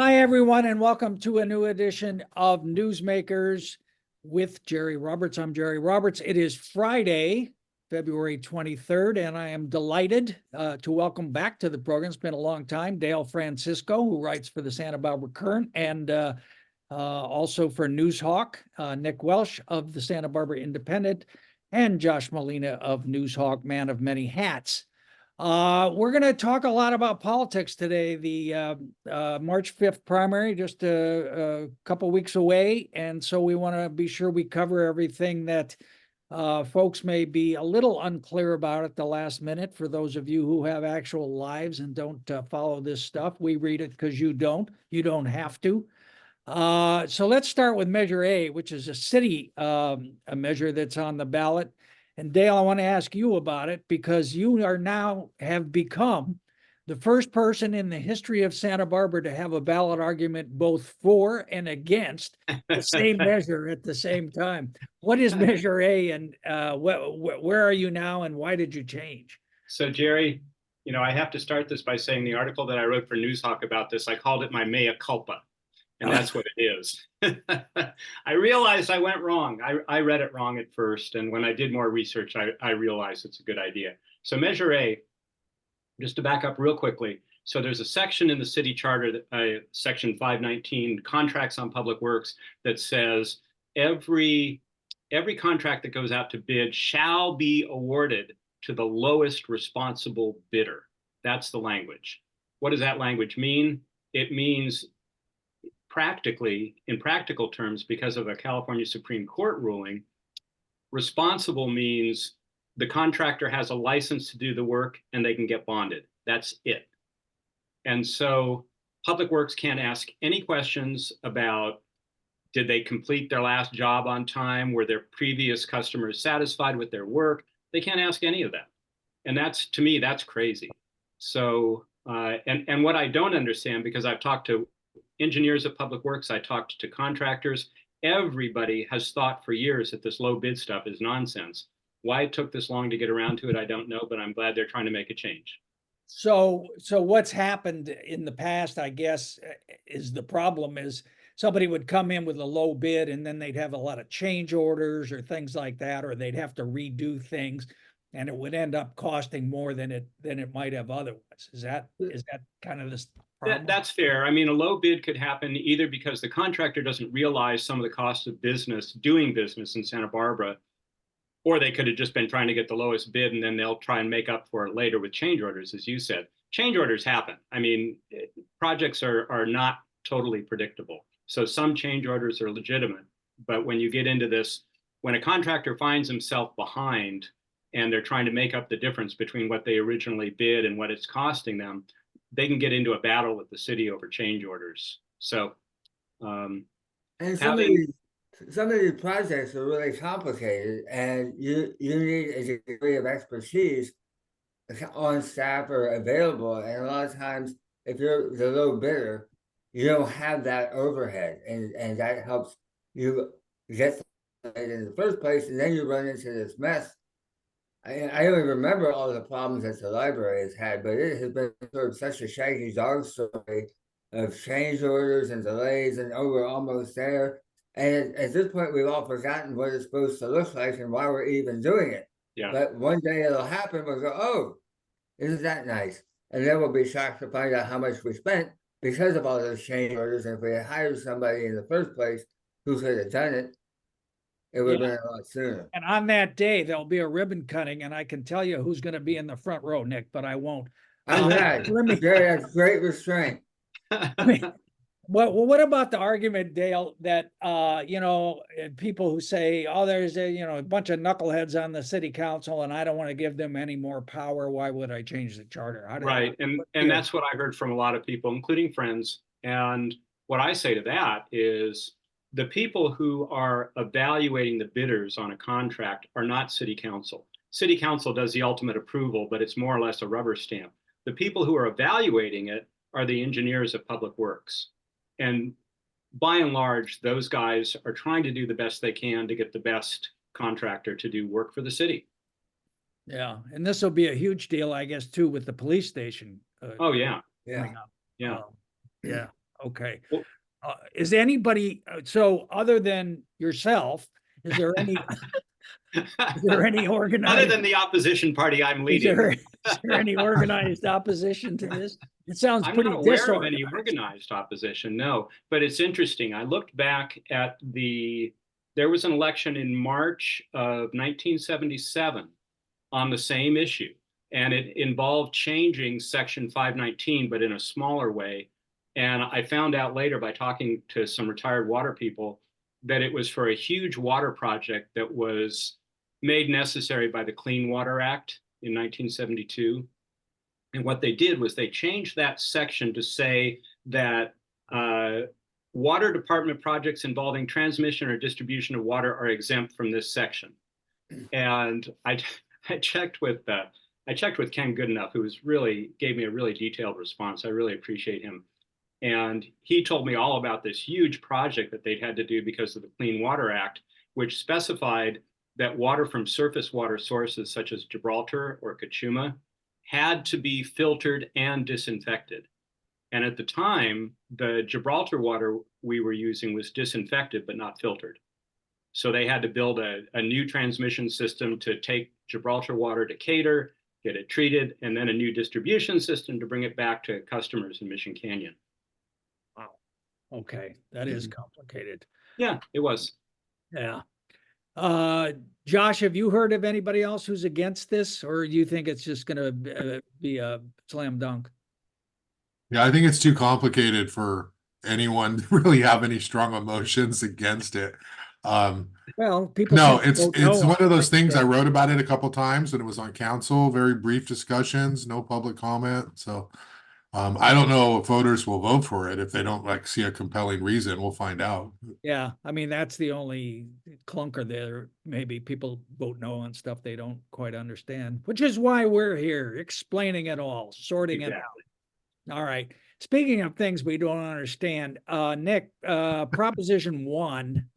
Hi, everyone, and welcome to a new edition of Newsmakers with Jerry Roberts. I'm Jerry Roberts. It is Friday, February 23rd, and I am delighted to welcome back to the program. It's been a long time, Dale Francisco, who writes for the Santa Barbara Current, and also for Newshawk, Nick Welsh of the Santa Barbara Independent, and Josh Molina of Newshawk, man of many hats. We're going to talk a lot about politics today. The March 5th primary, just a couple weeks away. And so we want to be sure we cover everything that folks may be a little unclear about at the last minute. For those of you who have actual lives and don't follow this stuff, we read it because you don't. You don't have to. So let's start with Measure A, which is a city a measure that's on the ballot. And Dale, I want to ask you about it because you are now have become the first person in the history of Santa Barbara to have a ballot argument both for and against the same measure at the same time. What is Measure A, and where are you now, and why did you change? So, Jerry, I have to start this by saying the article that I wrote for Newshawk about this, I called it my mea culpa. And that's what it is. I realized I went wrong. I read it wrong at first. And when I did more research, I realized it's a good idea. So Measure A, just to back up real quickly. So there's a section in the city charter, section 519, contracts on public works, that says every contract that goes out to bid shall be awarded to the lowest responsible bidder. That's the language. What does that language mean? It means practically, in practical terms, because of a California Supreme Court ruling, responsible means the contractor has a license to do the work and they can get bonded. That's it. And so Public Works can't ask any questions about, did they complete their last job on time? Were their previous customers satisfied with their work? They can't ask any of that. And that's, to me, that's crazy. So, and what I don't understand, because I've talked to engineers at Public Works, I talked to contractors, everybody has thought for years that this low bid stuff is nonsense. Why it took this long to get around to it, I don't know, but I'm glad they're trying to make a change. So what's happened in the past, I guess, is the problem is somebody would come in with a low bid and then they'd have a lot of change orders or things like that, or they'd have to redo things, and it would end up costing more than it might have otherwise. Is that kind of this problem? That's fair. I mean, a low bid could happen either because the contractor doesn't realize some of the costs of doing business in Santa Barbara, or they could have just been trying to get the lowest bid and then they'll try and make up for it later with change orders, as you said. Change orders happen. I mean, projects are not totally predictable. So some change orders are legitimate, but when you get into this, when a contractor finds himself behind and they're trying to make up the difference between what they originally bid and what it's costing them, they can get into a battle with the city over change orders. So, and some of these projects are really complicated, and you need a degree of expertise on staff or available. And a lot of times, if you're the low bidder, you don't have that overhead, and that helps you get it in the first place, and then you run into this mess. I don't even remember all the problems that the library has had, but it has been sort of such a shaggy dog story of change orders and delays, and oh, we're almost there. And at this point, we've all forgotten what it's supposed to look like and why we're even doing it. Yeah. But one day it'll happen, we'll go, oh, isn't that nice? And then we'll be shocked to find out how much we spent because of all those change orders. And if we had hired somebody in the first place who could have done it, it would have been a lot sooner. And on that day, there'll be a ribbon cutting, and I can tell you who's going to be in the front row, Nick, but I won't. I'm glad. Jerry has great restraint. I mean, what about the argument, Dale, that people who say, oh, there's a bunch of knuckleheads on the city council, and I don't want to give them any more power. Why would I change the charter? Right, and that's what I heard from a lot of people, including friends. And what I say to that is, the people who are evaluating the bidders on a contract are not city council. City council does the ultimate approval, but it's more or less a rubber stamp. The people who are evaluating it are the engineers of Public Works. And by and large, those guys are trying to do the best they can to get the best contractor to do work for the city. Yeah, and this will be a huge deal, I guess, too, with the police station. Oh, yeah. Yeah. Yeah. Yeah. Okay. Well- Is anybody, so other than yourself, is there any, is there any Other organized, than the opposition party I'm is leading, there any organized opposition to this? It sounds I'm pretty not aware of any disorganized. organized opposition, no. But it's interesting. I looked back at there was an election in March of 1977 on the same issue. And it involved changing Section 519, but in a smaller way. And I found out later by talking to some retired water people that it was for a huge water project that was made necessary by the Clean Water Act in 1972. And what they did was they changed that section to say that water department projects involving transmission or distribution of water are exempt from this section. And I checked with Ken Goodenough, who gave me a really detailed response. I really appreciate him. And he told me all about this huge project that they'd had to do because of the Clean Water Act, which specified that water from surface water sources such as Gibraltar or Kachuma had to be filtered and disinfected. And at the time, the Gibraltar water we were using was disinfected but not filtered. So they had to build a new transmission system to take Gibraltar water to Cater, get it treated, and then a new distribution system to bring it back to customers in Mission Canyon. Wow. Okay, that is complicated. Yeah, it was. Yeah. Josh, have you heard of anybody else who's against this, or do you think it's just gonna be a slam dunk? Yeah, I think it's too complicated for anyone to really have any strong emotions against it. Well, people. No, seem to it's vote no one on of those it. things. I wrote about it a couple times when it was on council, very brief discussions, no public comment. So I don't know if voters will vote for it if they don't like see a compelling reason. We'll find out. Yeah, I mean, that's the only clunker there. Maybe people vote no on stuff they don't quite understand, which is why we're here, explaining it all, sorting it out. All right. Speaking of things we don't understand, Nick, Proposition 1,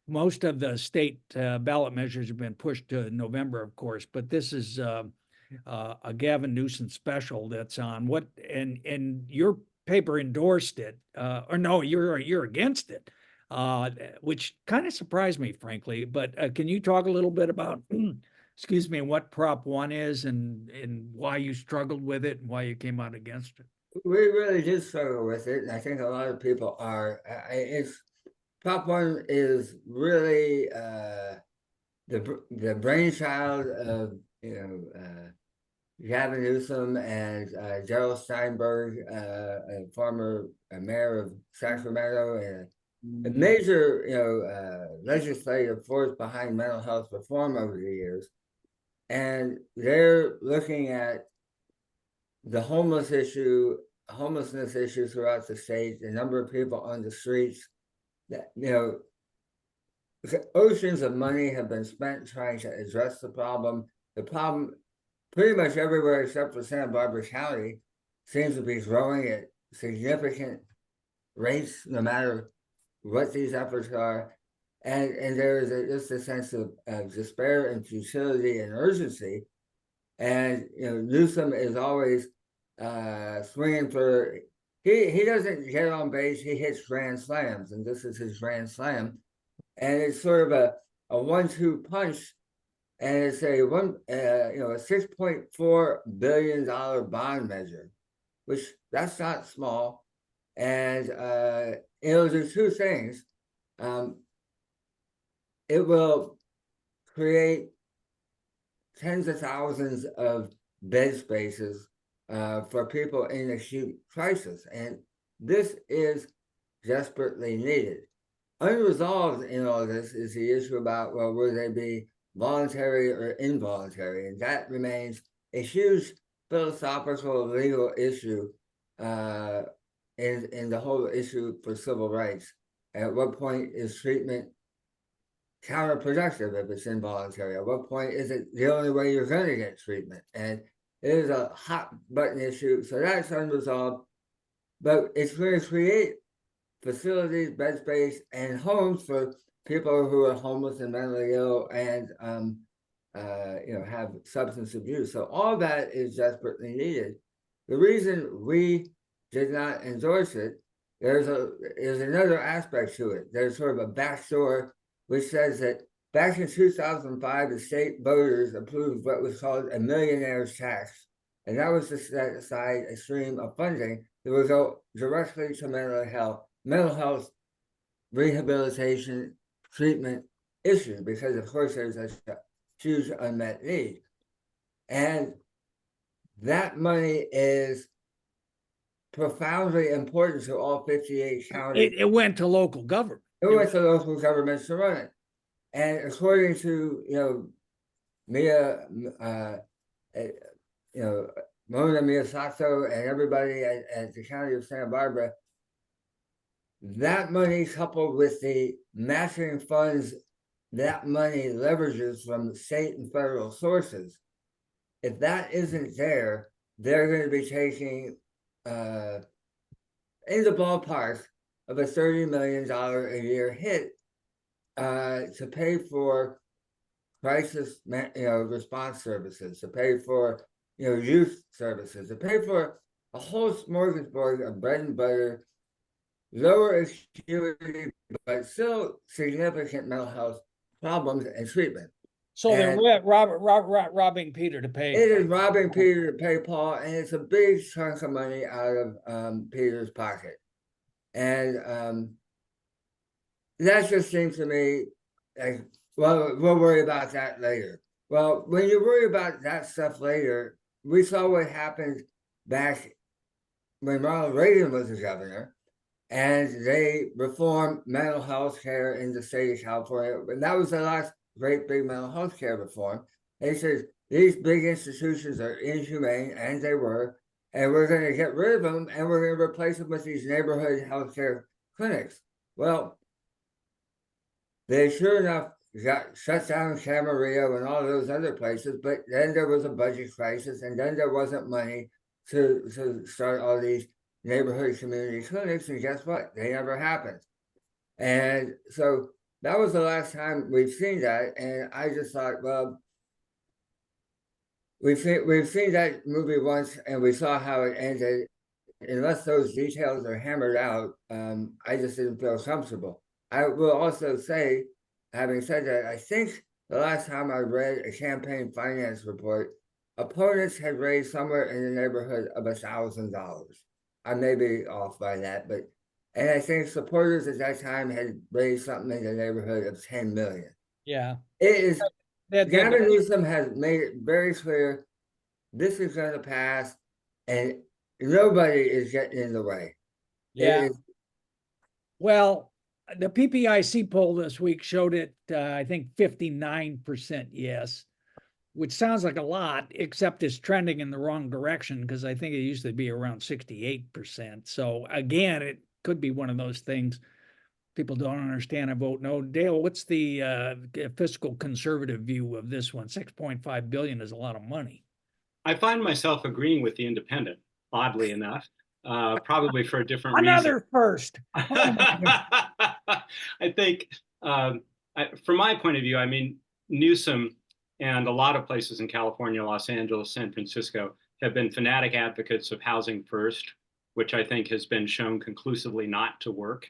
most of the state ballot measures have been pushed to November, of course, but this is a Gavin Newsom special that's on. What, and your paper endorsed it, or no, you're against it, which kind of surprised me, frankly. But can you talk a little bit about, excuse me, what Prop 1 is and why you struggled with it and why you came out against it? We really did struggle with it, and I think a lot of people are. It's Prop 1 is really the brainchild of Gavin Newsom and Gerald Steinberg, a former mayor of Sacramento, and a major legislative force behind mental health reform over the years. And they're looking at the homelessness issue throughout the state, the number of people on the streets. That oceans of money have been spent trying to address the problem. The problem, pretty much everywhere except for Santa Barbara County, seems to be growing at significant rates, no matter what these efforts are. And there is just a sense of despair and futility and urgency. And Newsom is always swinging for. He doesn't get on base. He hits grand slams, and this is his grand slam. And it's sort of a 1-2 punch, and it's a $6.4 billion bond measure, which that's not small. And it'll do two things. It will create tens of thousands of bed spaces for people in acute crisis, and this is desperately needed. Unresolved in all this is the issue about, well, will they be voluntary or involuntary? And that remains a huge philosophical legal issue in the whole issue for civil rights. At what point is treatment counterproductive if it's involuntary? At what point is it the only way you're going to get treatment? And it is a hot button issue, so that's unresolved. But it's going to create facilities, bed space, and homes for people who are homeless and mentally ill and have substance abuse. So all that is desperately needed. The reason we did not endorse it, there's another aspect to it. There's sort of a backdoor which says that back in 2005, the state voters approved what was called a millionaire's tax, and that was to set aside a stream of funding that would go directly to mental health rehabilitation treatment issues, because of course there's a huge unmet need. And that money is profoundly important to all 58 counties. It went to local government. It went to local governments to run it. And according to, Molina Miyasato and everybody at the county of Santa Barbara, that money coupled with the matching funds, that money leverages from state and federal sources. If that isn't there, they're going to be taking in the ballpark of a $30 million a year hit to pay for crisis, response services, to pay for, youth services, to pay for a whole smorgasbord of bread and butter, lower acuity, but still significant mental health problems and treatment. So they're robbing Peter to pay. It is robbing Peter to pay Paul, and it's a big chunk of money out of Peter's pocket. And that just seems to me like, well, we'll worry about that later. Well, when you worry about that stuff later, we saw what happened back when Ronald Reagan was the governor, and they reformed mental health care in the state of California. And that was the last great big mental health care reform. They said these big institutions are inhumane, and they were, and we're going to get rid of them, and we're going to replace them with these neighborhood healthcare clinics. Well, they sure enough got shut down Camarillo and all those other places, but then there was a budget crisis, and then there wasn't money to start all these neighborhood community clinics, and guess what? They never happened. And so that was the last time we've seen that, and I just thought, well, we've seen that movie once, and we saw how it ended. Unless those details are hammered out, I just didn't feel comfortable. I will also say, having said that, I think the last time I read a campaign finance report, opponents had raised somewhere in the neighborhood of $1,000. I may be off by that, and I think supporters at that time had raised something in the neighborhood of 10 million. Yeah. It is, Gavin Newsom has made it very clear, this is going to pass, and nobody is getting in the way. Yeah. Well, the PPIC poll this week showed it, I think 59% yes, which sounds like a lot, except it's trending in the wrong direction, because I think it used to be around 68%. So again, it could be one of those things people don't understand and vote no. Dale, what's the fiscal conservative view of this one? $6.5 billion is a lot of money. I find myself agreeing with the independent, oddly enough, probably for a different reason. Another first. I think, from my point of view, I mean, Newsom and a lot of places in California, Los Angeles, San Francisco, have been fanatic advocates of housing first, which I think has been shown conclusively not to work.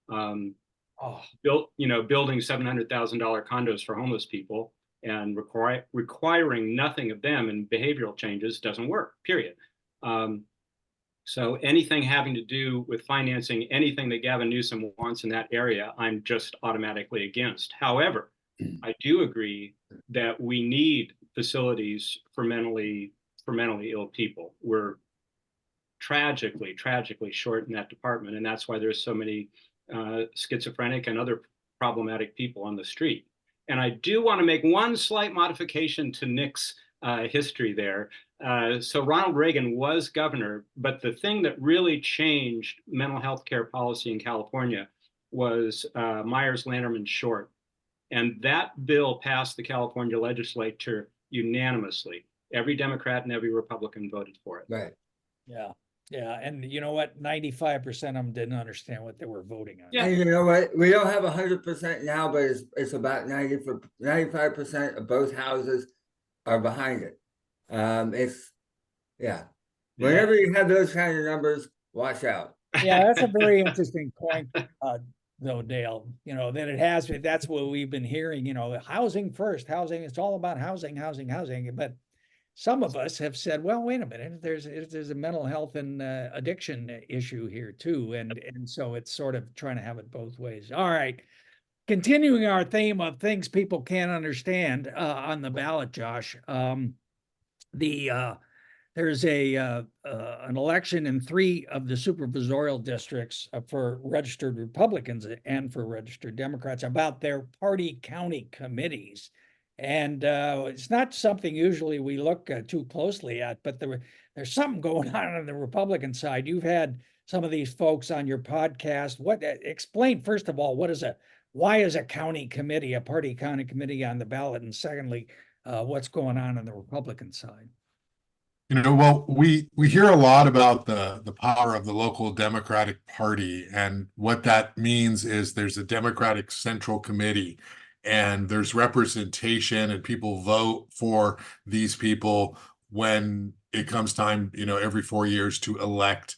Building $700,000 condos for homeless people and requiring nothing of them and behavioral changes doesn't work, period. So anything having to do with financing anything that Gavin Newsom wants in that area, I'm just automatically against. However, I do agree that we need facilities for mentally ill people. We're tragically short in that department, and that's why there's so many schizophrenic and other problematic people on the street. And I do want to make one slight modification to Nick's history there. So Ronald Reagan was governor, but the thing that really changed mental health care policy in California was Myers-Lanterman Short. And that bill passed the California legislature unanimously. Every Democrat and every Republican voted for it. Right. Yeah. Yeah. And you know what? 95% of them didn't understand what they were voting on. Yeah. And you know what? We don't have 100% now, but it's about 95% of both houses are behind it. Whenever you have those kind of numbers, watch out. Yeah, that's a very interesting point, though, Dale, that it has, that's what we've been hearing, housing first, housing, it's all about housing, housing, housing. But some of us have said, well, wait a minute, there's a mental health and addiction issue here too. And so it's sort of trying to have it both ways. All right. Continuing our theme of things people can't understand on the ballot, Josh. There's an election in 3 of the supervisorial districts for registered Republicans and for registered Democrats about their party county committees. And it's not something usually we look too closely at, but there's something going on the Republican side. You've had some of these folks on your podcast. Explain, first of all, why is a county committee, a party county committee on the ballot? And secondly, what's going on the Republican side? Well, we hear a lot about the power of the local Democratic Party, and what that means is there's a Democratic Central Committee, and there's representation, and people vote for these people when it comes time, every 4 years to elect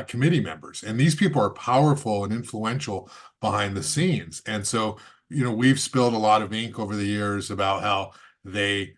committee members. And these people are powerful and influential behind the scenes. And so, we've spilled a lot of ink over the years about how they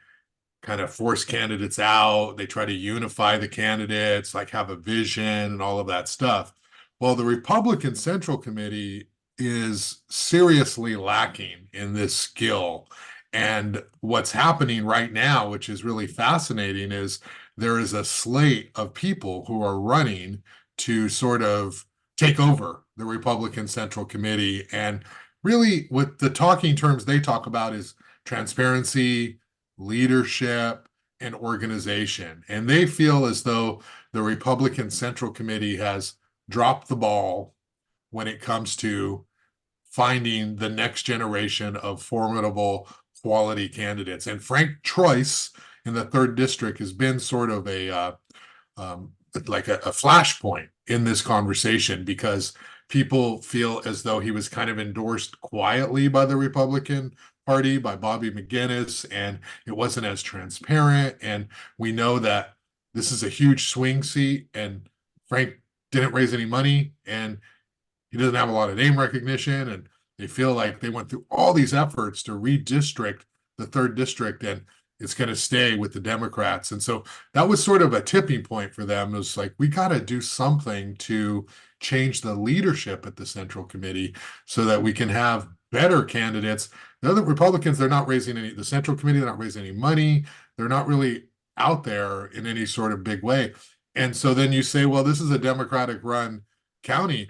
kind of force candidates out. They try to unify the candidates, like have a vision and all of that stuff. Well, the Republican Central Committee is seriously lacking in this skill. And what's happening right now, which is really fascinating, is there is a slate of people who are running to sort of take over the Republican Central Committee. And really, what the talking terms they talk about is transparency, leadership, and organization. And they feel as though the Republican Central Committee has dropped the ball when it comes to finding the next generation of formidable quality candidates. And Frank Troyce in the 3rd district has been sort of a flashpoint in this conversation, because people feel as though he was kind of endorsed quietly by the Republican Party, by Bobby McGinnis, and it wasn't as transparent. And we know that this is a huge swing seat, and Frank didn't raise any money, and he doesn't have a lot of name recognition, and they feel like they went through all these efforts to redistrict the 3rd district, and it's going to stay with the Democrats. And so that was sort of a tipping point for them. It was like, we got to do something to change the leadership at the Central Committee so that we can have better candidates. The other Republicans, they're not raising the Central Committee, they're not raising any money. They're not really out there in any sort of big way. And so then you say, well, this is a Democratic run county.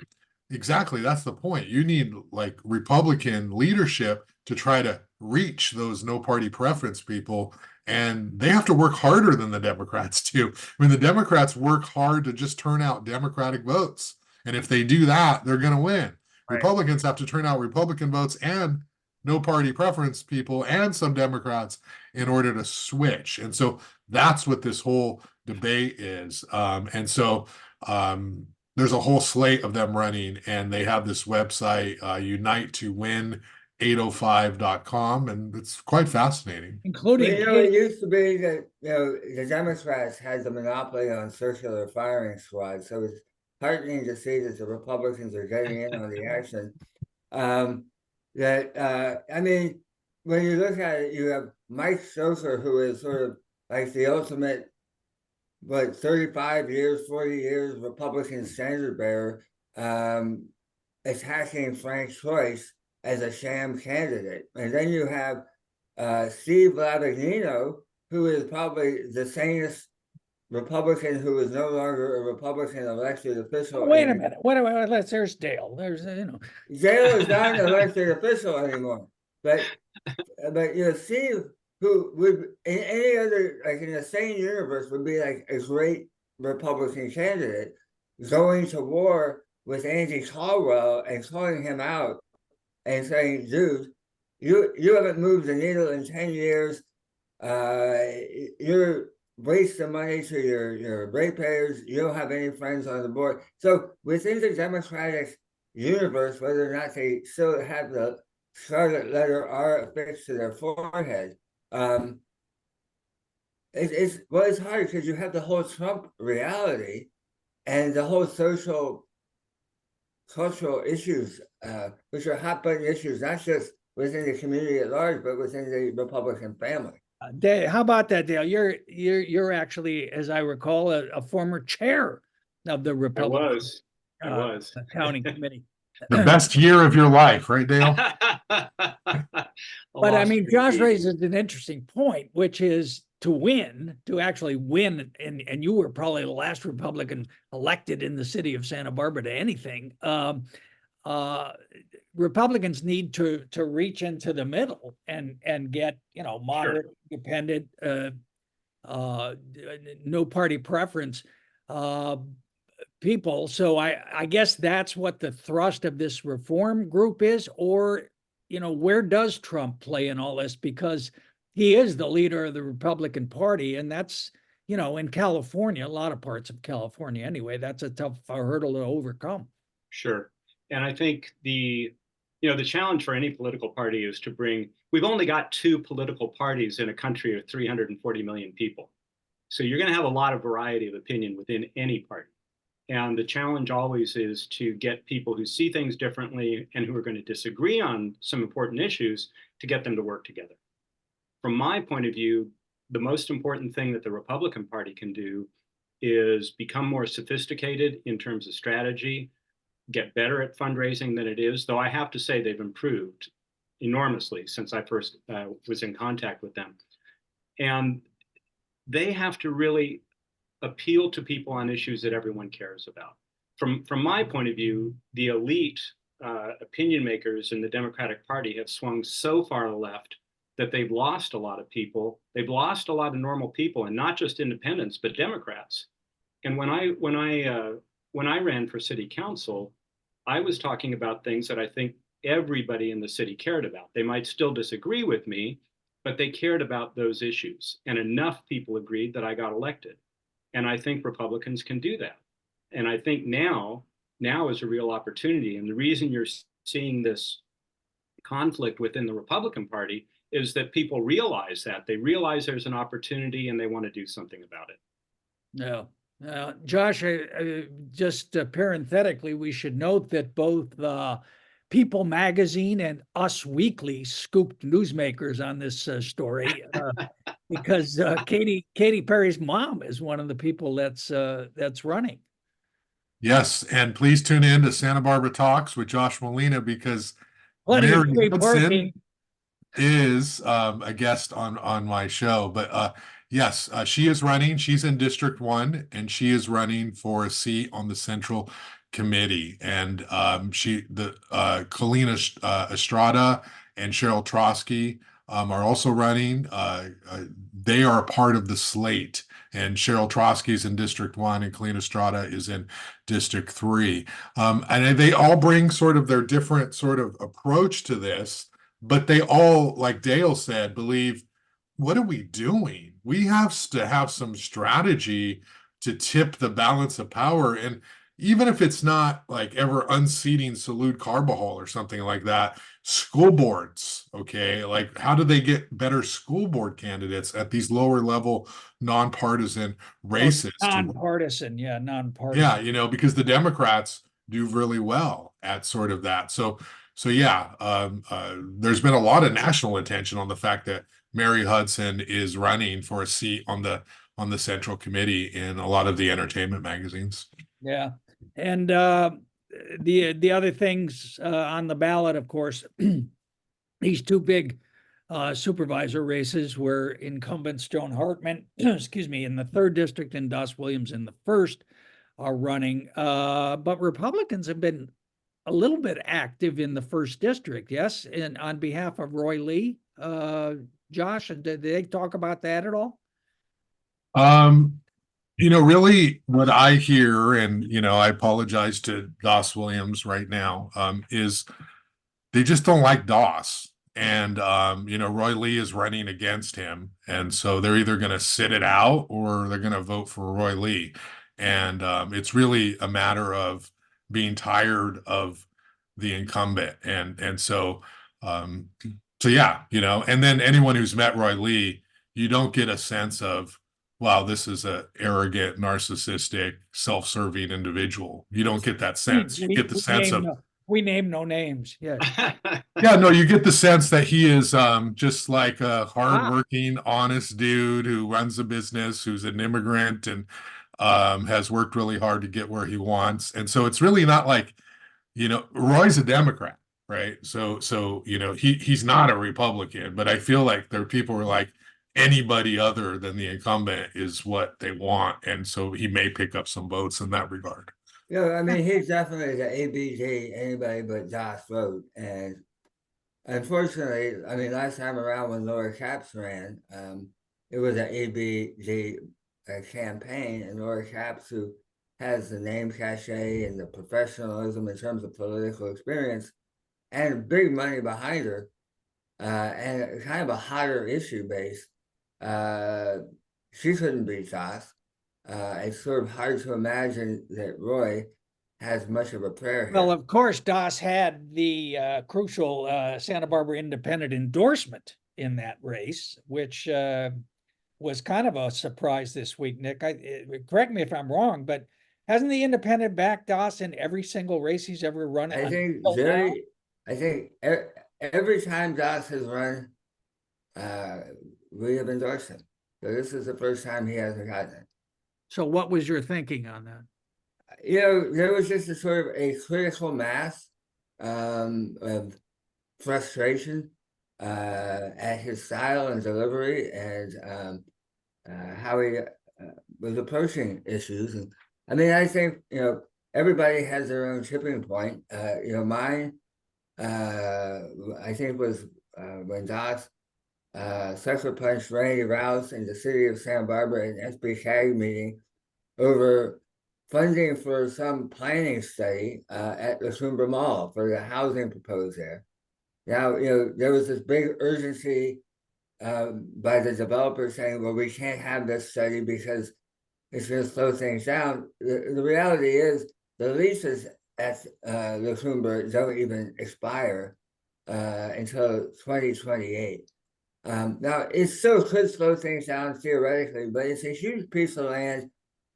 Exactly. That's the point. You need like Republican leadership to try to reach those no party preference people. And they have to work harder than the Democrats do. I mean, the Democrats work hard to just turn out Democratic votes. And if they do that, they're going to win. Right. Republicans have to turn out Republican votes and no party preference people and some Democrats in order to switch. And so that's what this whole debate is. And so there's a whole slate of them running, and they have this website, unite2win805.com, and it's quite fascinating. Including, it used to be that the Democrats had the monopoly on circular firing squads, so it's heartening to see that the Republicans are getting in on the action. I mean, when you look at it, you have Mike Stouffer, who is sort of like the ultimate, 35 years, 40 years Republican standard bearer, attacking Frank Troyce as a sham candidate. And then you have Steve Lavagnino, who is probably the sanest Republican who is no longer a Republican elected official. Wait a minute. There's Dale. Dale is not an elected official anymore. But Steve, who would in any other, like in the same universe, would be like a great Republican candidate, going to war with Andy Caldwell and calling him out and saying, dude, you haven't moved the needle in 10 years. You're wasting money to your ratepayers. You don't have any friends on the board. So within the Democratic universe, whether or not they still have the scarlet letter R affixed to their forehead, it's hard because you have the whole Trump reality, and the whole social, cultural issues, which are hot button issues, not just within the community at large, but within the Republican family. Dale, how about that, Dale? You're actually, as I recall, a former chair of the I Republican was. I was. accounting committee. The best year of your life, right, Dale? But I mean, Josh raises an interesting point, which is to actually win, and you were probably the last Republican elected in the city of Santa Barbara to anything. Republicans need to reach into the middle and get, moderate, independent, no party preference people. So I guess that's what the thrust of this reform group is, or, where does Trump play in all this? Because he is the leader of the Republican Party, and that's, in California, a lot of parts of California anyway, that's a tough hurdle to overcome. Sure. And I think the challenge for any political party is we've only got 2 political parties in a country of 340 million people. So you're going to have a lot of variety of opinion within any party. And the challenge always is to get people who see things differently and who are going to disagree on some important issues to get them to work together. From my point of view, the most important thing that the Republican Party can do is become more sophisticated in terms of strategy, get better at fundraising than it is, though I have to say they've improved enormously since I first was in contact with them. And they have to really appeal to people on issues that everyone cares about. From my point of view, the elite opinion makers in the Democratic Party have swung so far to the left that they've lost a lot of people. They've lost a lot of normal people, and not just independents, but Democrats. And when I ran for city council, I was talking about things that I think everybody in the city cared about. They might still disagree with me, but they cared about those issues. And enough people agreed that I got elected. And I think Republicans can do that. And I think now is a real opportunity. And the reason you're seeing this conflict within the Republican Party is that people realize that. They realize there's an opportunity and they want to do something about it. No. Josh, just parenthetically, we should note that both People Magazine and Us Weekly scooped Newsmakers on this story because Katy Perry's mom is one of the people that's running. Yes, and please tune in to Santa Barbara Talks with Josh Molina, because Plenty of Mary free Hudson parking. is a guest on my show. But yes, she is running. She's in District 1, and she is running for a seat on the Central Committee. And Colina Estrada and Cheryl Trotsky are also running. They are a part of the slate. And Cheryl Trotsky is in District 1, and Colina Estrada is in District 3. And they all bring sort of their different sort of approach to this. But they all, like Dale said, believe, what are we doing? We have to have some strategy to tip the balance of power. And even if it's not like ever unseating Salud Carbajal or something like that, school boards, okay? Like, how do they get better school board candidates at these lower level nonpartisan races? Nonpartisan, yeah, nonpartisan. Yeah, because the Democrats do really well at sort of that. So yeah, there's been a lot of national attention on the fact that Mary Hudson is running for a seat on the Central Committee in a lot of the entertainment magazines. Yeah, and the other things on the ballot, of course, these 2 big supervisor races where incumbents Joan Hartman, excuse me, in the 3rd district and Doss Williams in the 1st are running, but Republicans have been a little bit active in the 1st district, yes, and on behalf of Roy Lee. Josh, did they talk about that at all? Really what I hear, and I apologize to Doss Williams right now, is they just don't like Doss. And Roy Lee is running against him. And so they're either going to sit it out or they're going to vote for Roy Lee. And it's really a matter of being tired of the incumbent. And so yeah, and then anyone who's met Roy Lee, you don't get a sense of wow, this is a arrogant, narcissistic, self-serving individual. You don't get that sense. You get the sense of, we name no names. Yes. yeah, no, you get the sense that he is just like a hardworking, honest dude who runs a business, who's an immigrant and has worked really hard to get where he wants. And so it's really not like, you know, Roy's a Democrat, right? So you know, he's not a Republican, but I feel like there are people who are like, anybody other than the incumbent is what they want, and so he may pick up some votes in that regard. Yeah, I mean, he's definitely the ABJ, anybody but Josh vote. And unfortunately, I mean, last time around when Laura Capps ran, it was an ABJ campaign, and Laura Capps, who has the name cachet and the professionalism in terms of political experience and big money behind her, and kind of a hotter issue base, she couldn't beat Josh. It's sort of hard to imagine that Roy has much of a prayer here. Well, of course, Doss had the crucial Santa Barbara Independent endorsement in that race, which was kind of a surprise this week, Nick. Correct me if I'm wrong, but hasn't the Independent backed Doss in every single race he's ever run? I think every time Doss has run, we have endorsed him. So this is the first time he hasn't gotten it. So what was your thinking on that? You know, there was just a sort of a critical mass of frustration at his style and delivery and how he was approaching issues. And I mean, I think, you know, everybody has their own tipping point. You know, mine, I think, was when Doss sucker punched Randy Rouse in the city of Santa Barbara in SB CAG meeting over funding for some planning study at the Sumber Mall for the housing proposed there. Now, you know, there was this big urgency by the developer saying, well, we can't have this study because it's going to slow things down. The reality is the leases at the Sumber don't even expire until 2028. Now, it still could slow things down theoretically, but it's a huge piece of land.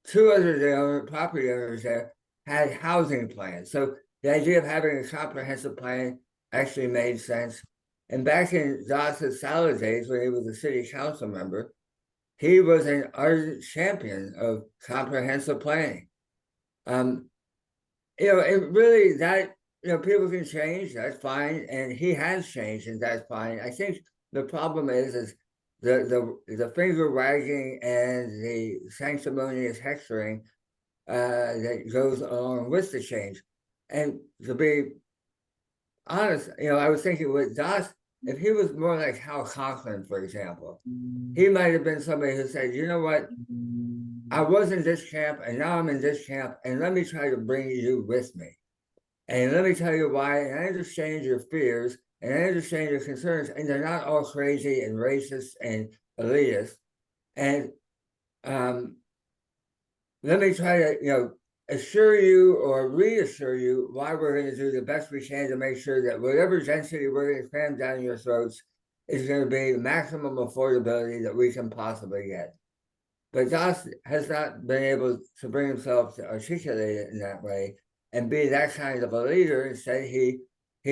Two other property owners there had housing plans. So the idea of having a comprehensive plan actually made sense. And back in Doss's salad days, when he was a city council member, he was an ardent champion of comprehensive planning. You know, it really, that, you know, people can change, that's fine. And he has changed, and that's fine. I think the problem is the finger wagging and the sanctimonious hectoring that goes along with the change. And to be honest, you know, I was thinking with Doss, if he was more like Hal Conklin, for example, he might have been somebody who said, you know what, I was in this camp and now I'm in this camp, and let me try to bring you with me. And let me tell you why, and I understand your fears, and I understand your concerns, and they're not all crazy and racist and elitist. And let me try to, you know, assure you or reassure you why we're going to do the best we can to make sure that whatever density we're going to cram down your throats is going to be the maximum affordability that we can possibly get. But Doss has not been able to bring himself to articulate it in that way and be that kind of a leader. Instead, he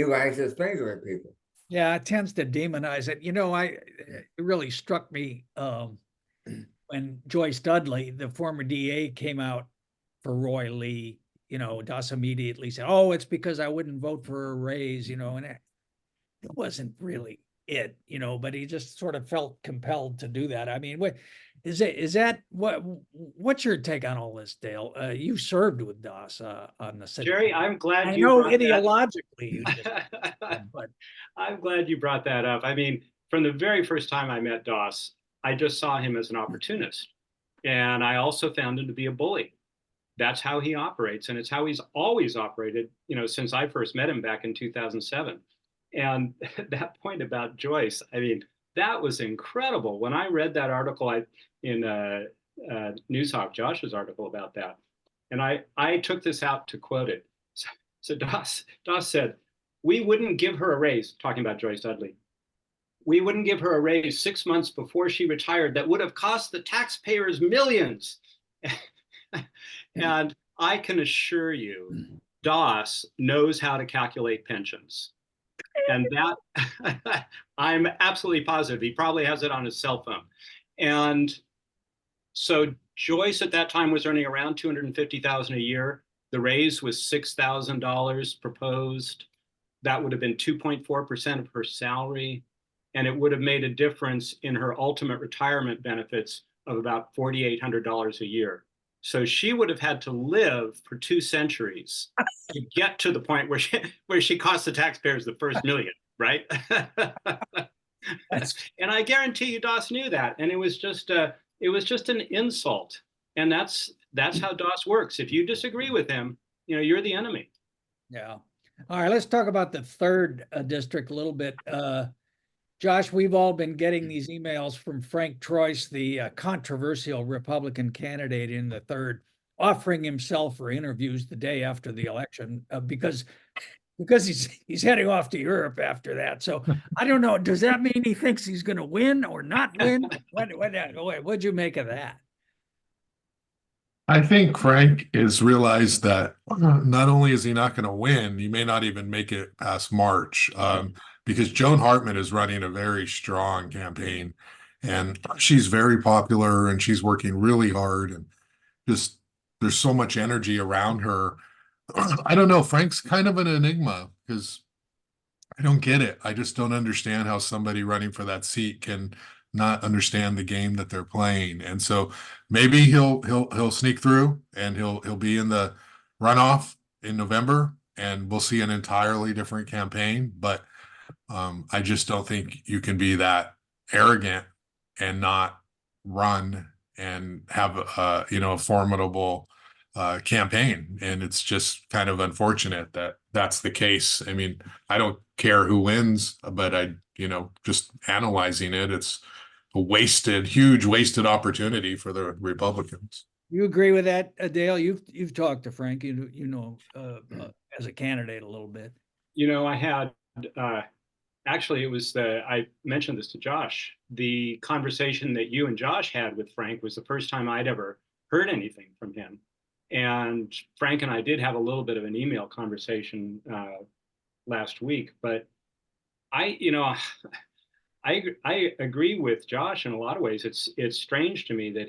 wags his finger at people. Yeah, it tends to demonize it. You know, it really struck me when Joyce Dudley, the former DA, came out for Roy Lee. You know, Doss immediately said, "Oh, it's because I wouldn't vote for a raise," you know, and it wasn't really it, you know, but he just sort of felt compelled to do that. I mean, what's your take on all this, Dale? You served with Doss on the city. Jerry, I'm glad I you know brought ideologically you just, but I'm glad you brought that up. I mean, from the very first time I met Doss, I just saw him as an opportunist. And I also found him to be a bully. That's how he operates. And it's how he's always operated, you know, since I first met him back in 2007. And that point about Joyce, I mean, that was incredible. When I read that article in Newshawk, Josh's article about that, and I took this out to quote it. So Doss said, "We wouldn't give her a raise," talking about Joyce Dudley, we wouldn't give her a raise 6 months before she retired that would have cost the taxpayers millions. And I can assure you, Doss knows how to calculate pensions. And that I'm absolutely positive. He probably has it on his cell phone. And so Joyce at that time was earning around $250,000 a year. The raise was $6,000 proposed. That would have been 2.4% of her salary. And it would have made a difference in her ultimate retirement benefits of about $4,800 a year. So she would have had to live for 2 centuries to get to the point where she cost the taxpayers the first million, right? And I guarantee you Doss knew that. And it was just an insult. And that's how Doss works. If you disagree with him, you're the enemy. Yeah. All right, let's talk about the third district a little bit. Josh, we've all been getting these emails from Frank Troyce, the controversial Republican candidate in the third, offering himself for interviews the day after the election because he's heading off to Europe after that. So I don't know. Does that mean he thinks he's going to win or not win? What'd you make of that? I think Frank has realized that not only is he not going to win, he may not even make it past March, because Joan Hartman is running a very strong campaign, and she's very popular, and she's working really hard, and just there's so much energy around her. I don't know. Frank's kind of an enigma because I don't get it. I just don't understand how somebody running for that seat can not understand the game that they're playing. And so maybe he'll sneak through and he'll be in the runoff in November, and we'll see an entirely different campaign. But I just don't think you can be that arrogant and not run and have a formidable campaign. And it's just kind of unfortunate that that's the case. I mean, I don't care who wins, but just analyzing it, it's a huge wasted opportunity for the Republicans. You agree with that, Dale? You've talked to Frank, as a candidate a little bit. I had actually, I mentioned this to Josh. The conversation that you and Josh had with Frank was the first time I'd ever heard anything from him. And Frank and I did have a little bit of an email conversation last week, but I agree with Josh in a lot of ways. It's strange to me that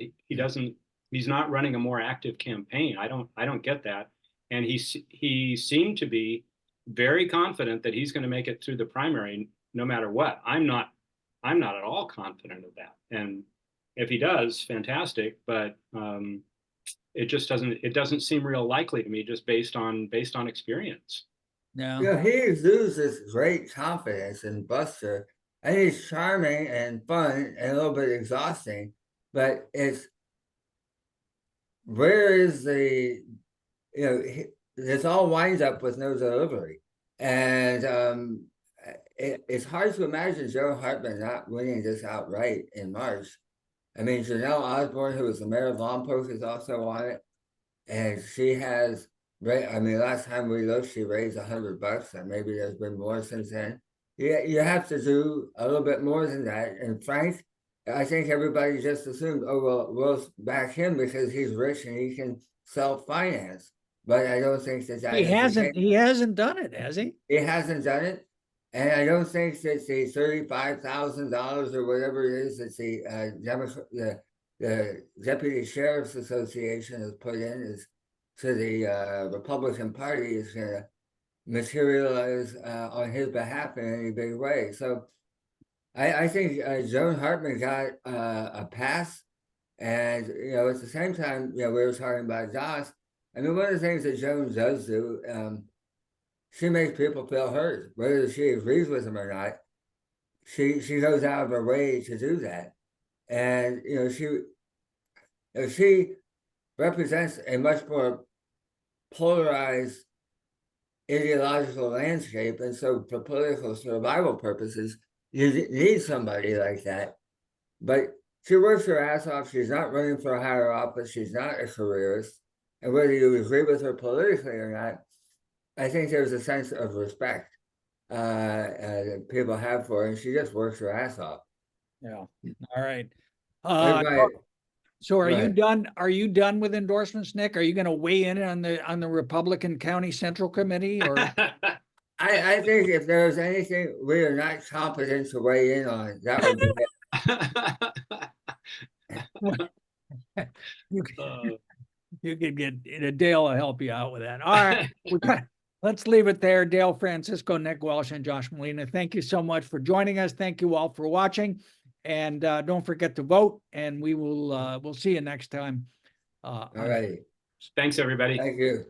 he's not running a more active campaign. I don't get that. And he seemed to be very confident that he's going to make it through the primary no matter what. I'm not at all confident of that. And if he does, fantastic. But it doesn't seem real likely to me, just based on experience. No. He exudes this great confidence in Buster. And he's charming and fun and a little bit exhausting, but where is this all winds up with no delivery. And it's hard to imagine Joe Hartman not winning this outright in March. I mean, Janelle Osborne, who was the mayor of Lompoc, is also on it. And she has, last time we looked, she raised $100, and maybe there's been more since then. You have to do a little bit more than that. And Frank, I think everybody just assumed, we'll back him because he's rich and he can self-finance. But I don't think that he hasn't done it, has he? He hasn't done it. And I don't think that the $35,000 or whatever it is that the Deputy Sheriff's Association has put in to the Republican Party is going to materialize on his behalf in any big way. So I think Joan Hartman got a pass. And, at the same time, we were talking about Doss. I mean, one of the things that Joan does do, she makes people feel heard, whether she agrees with them or not. She goes out of her way to do that. And, she represents a much more polarized ideological landscape. And so for political survival purposes, you need somebody like that. But she works her ass off. She's not running for a higher office. She's not a careerist. And whether you agree with her politically or not, I think there's a sense of respect. that people have for her, and she just works her ass off. Yeah. All right. Everybody, So are you right. done? Are you done with endorsements, Nick? Are you going to weigh in on the Republican County Central Committee or? I think if there's anything we are not competent to weigh in on, that would be it. You can, you could get Dale to help you out with that. All right. Let's leave it there. Dale Francisco, Nick Welsh, and Josh Molina. Thank you so much for joining us. Thank you all for watching. And don't forget to vote. And we'll see you next time. All right. Thanks, everybody. Thank you.